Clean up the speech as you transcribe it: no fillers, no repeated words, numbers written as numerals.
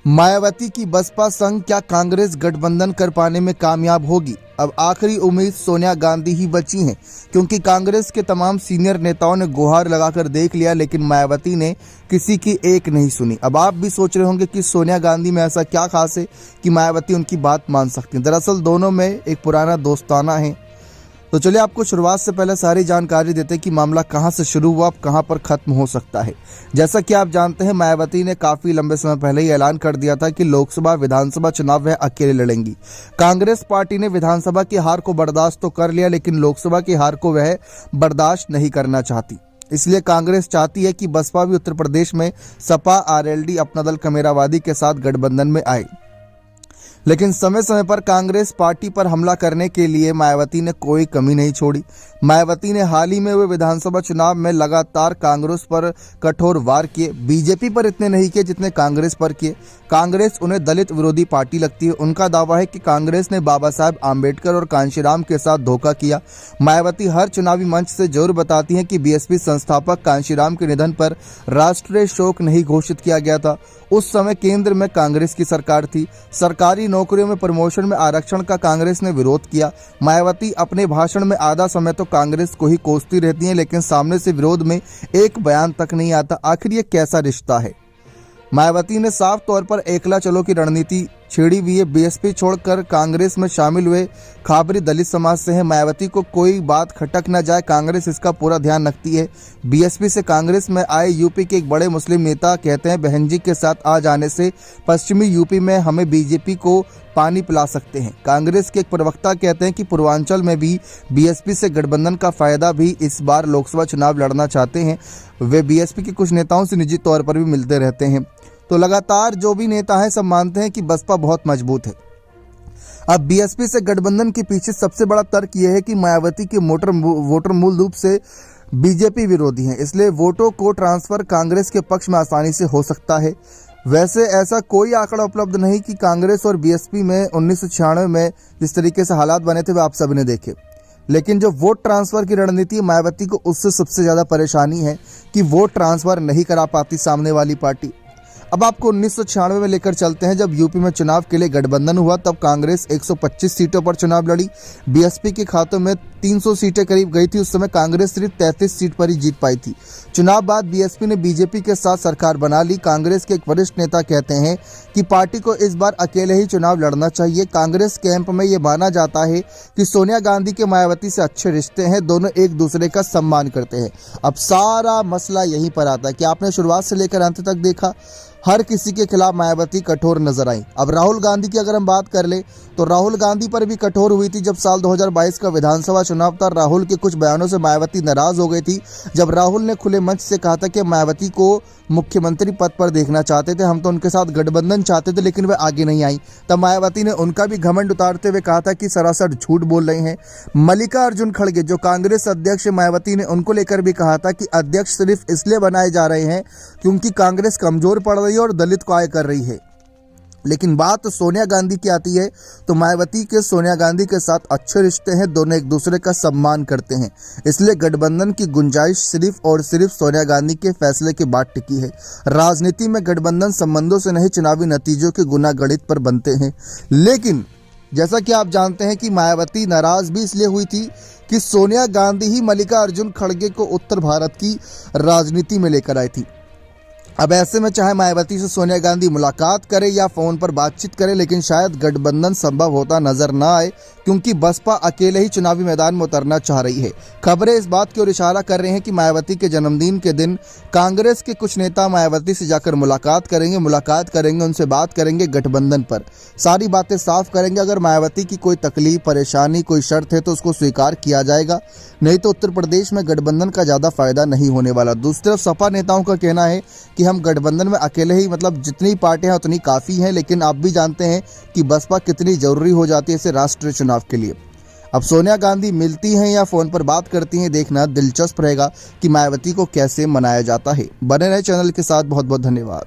मायावती की बसपा संग क्या कांग्रेस गठबंधन कर पाने में कामयाब होगी? अब आखिरी उम्मीद सोनिया गांधी ही बची हैं, क्योंकि कांग्रेस के तमाम सीनियर नेताओं ने गुहार लगाकर देख लिया, लेकिन मायावती ने किसी की एक नहीं सुनी। अब आप भी सोच रहे होंगे कि सोनिया गांधी में ऐसा क्या खास है कि मायावती उनकी बात मान सकती हैं। दरअसल दोनों में एक पुराना दोस्ताना है। तो चलिए आपको शुरुआत से पहले सारी जानकारी देते हैं कि मामला कहां से शुरू हुआ, अब कहां पर खत्म हो सकता है। जैसा कि आप जानते हैं, मायावती ने काफी लंबे समय पहले ही ऐलान कर दिया था कि लोकसभा विधानसभा चुनाव वह अकेले लड़ेंगी। कांग्रेस पार्टी ने विधानसभा की हार को बर्दाश्त तो कर लिया, लेकिन लोकसभा की हार को वह बर्दाश्त नहीं करना चाहती। इसलिए कांग्रेस चाहती है कि बसपा भी उत्तर प्रदेश में सपा आरएलडी अपना दल कमेरावादी के साथ गठबंधन में आए। लेकिन समय समय पर कांग्रेस पार्टी पर हमला करने के लिए मायावती ने कोई कमी नहीं छोड़ी। मायावती ने हाल ही में हुए विधानसभा चुनाव में लगातार कांग्रेस पर कठोर वार किए। बीजेपी पर इतने नहीं किए जितने कांग्रेस पर किए। कांग्रेस उन्हें दलित विरोधी पार्टी लगती है। उनका दावा है कि कांग्रेस ने बाबा साहेब आम्बेडकर और कांशीराम के साथ धोखा किया। मायावती हर चुनावी मंच से जोर बताती हैं कि बीएसपी संस्थापक कांशीराम के निधन पर राष्ट्रीय शोक नहीं घोषित किया गया था। उस समय केंद्र में कांग्रेस की सरकार थी। सरकारी नौकरियों में प्रमोशन में आरक्षण का कांग्रेस ने विरोध किया। मायावती अपने भाषण में आधा समय तो कांग्रेस को ही कोसती रहती हैं, लेकिन सामने से विरोध में एक बयान तक नहीं आता। आखिर ये कैसा रिश्ता है? मायावती ने साफ तौर पर एकला चलो की रणनीति छेड़ी हुई है। बीएसपी छोड़कर कांग्रेस में शामिल हुए खाबरी दलित समाज से हैं। मायावती को कोई बात खटक न जाए, कांग्रेस इसका पूरा ध्यान रखती है। बीएसपी से कांग्रेस में आए यूपी के एक बड़े मुस्लिम नेता कहते हैं, बहन जी के साथ आ जाने से पश्चिमी यूपी में हमें बीजेपी को पानी पिला सकते हैं। कांग्रेस के एक प्रवक्ता कहते हैं कि पूर्वांचल में भी बीएसपी से गठबंधन का फायदा भी इस बार लोकसभा चुनाव लड़ना चाहते हैं। वे बीएसपी के कुछ नेताओं से निजी तौर पर भी मिलते रहते हैं। तो लगातार जो भी नेता हैं सब मानते हैं कि बसपा बहुत मजबूत है। अब बीएसपी से गठबंधन के पीछे सबसे बड़ा तर्क यह है कि मायावती के वोटर मूल रूप से बीजेपी विरोधी हैं, इसलिए वोटों को ट्रांसफर कांग्रेस के पक्ष में आसानी से हो सकता है। वैसे ऐसा कोई आंकड़ा उपलब्ध नहीं कि कांग्रेस और बीएसपी में 1996 में जिस तरीके से हालात बने थे वे आप सभी ने देखे। लेकिन जो वोट ट्रांसफर की रणनीति मायावती को उससे सबसे ज्यादा परेशानी है कि वोट ट्रांसफर नहीं करा पाती सामने वाली पार्टी। अब आपको 1996 में लेकर चलते हैं, जब यूपी में चुनाव के लिए गठबंधन हुआ तब कांग्रेस 125 सीटों पर चुनाव लड़ी। बीएसपी के खातों में 300 सीटें करीब गई थी। उस समय कांग्रेस सिर्फ 33 सीट पर ही जीत पाई थी। चुनाव बाद बीएसपी ने बीजेपी के साथ सरकार बना ली। कांग्रेस के एक वरिष्ठ नेता कहते हैं कि पार्टी को इस बार अकेले ही चुनाव लड़ना चाहिए। कांग्रेस कैंप में ये माना जाता है कि सोनिया गांधी के मायावती से अच्छे रिश्ते हैं, दोनों एक दूसरे का सम्मान करते हैं। अब सारा मसला यहीं पर आता है कि आपने शुरुआत से लेकर अंत तक देखा, हर किसी के खिलाफ मायावती कठोर नजर आई। अब राहुल गांधी की अगर हम बात कर ले तो राहुल गांधी पर भी कठोर हुई थी। जब साल 2022 का विधानसभा चुनाव था, राहुल के कुछ बयानों से मायावती नाराज हो गई थी। जब राहुल ने खुले मंच से कहा था कि मायावती को मुख्यमंत्री पद पर देखना चाहते थे, हम तो उनके साथ गठबंधन चाहते थे, लेकिन वे आगे नहीं आई, तब मायावती ने उनका भी घमंड उतारते हुए कहा था कि सरासर झूठ बोल रहे हैं। मल्लिकार्जुन खड़गे जो कांग्रेस अध्यक्ष, मायावती ने उनको लेकर भी कहा था कि अध्यक्ष सिर्फ इसलिए बनाए जा रहे हैं क्योंकि कांग्रेस कमजोर पड़ रही है और दलित को आय कर रही है। लेकिन बात सोनिया गांधी की आती है तो मायावती के सोनिया गांधी के साथ अच्छे रिश्ते हैं, दोनों एक दूसरे का सम्मान करते हैं, इसलिए गठबंधन की गुंजाइश सिर्फ और सिर्फ सोनिया गांधी के फैसले के बाद टिकी है। राजनीति में गठबंधन संबंधों से नहीं, चुनावी नतीजों के गुना गणित पर बनते हैं। लेकिन जैसा कि आप जानते हैं कि मायावती नाराज भी इसलिए हुई थी कि सोनिया गांधी ही मल्लिकार्जुन खड़गे को उत्तर भारत की राजनीति में लेकर आई थी। अब ऐसे में चाहे मायावती से सोनिया गांधी मुलाकात करे या फोन पर बातचीत करे, लेकिन शायद गठबंधन संभव होता नजर न आए, क्योंकि बसपा अकेले ही चुनावी मैदान में उतरना चाह रही है। खबरें इस बात की ओर इशारा कर रहे हैं कि मायावती के जन्मदिन के दिन कांग्रेस के कुछ नेता मायावती से जाकर मुलाकात करेंगे, उनसे बात करेंगे गठबंधन पर, सारी बातें साफ करेंगे। अगर मायावती की कोई तकलीफ, परेशानी, कोई शर्त है तो उसको स्वीकार किया जाएगा, नहीं तो उत्तर प्रदेश में गठबंधन का ज्यादा फायदा नहीं होने वाला। दूसरी तरफ सपा नेताओं का कहना है कि हम गठबंधन में अकेले ही, मतलब जितनी पार्टियां हैं उतनी काफ़ी हैं, लेकिन आप भी जानते हैं कि बसपा कितनी ज़रूरी हो जाती है इसे राष्ट्रीय चुनाव के लिए। अब सोनिया गांधी मिलती हैं या फ़ोन पर बात करती हैं, देखना दिलचस्प रहेगा कि मायावती को कैसे मनाया जाता है। बने रहे चैनल के साथ, बहुत बहुत धन्यवाद।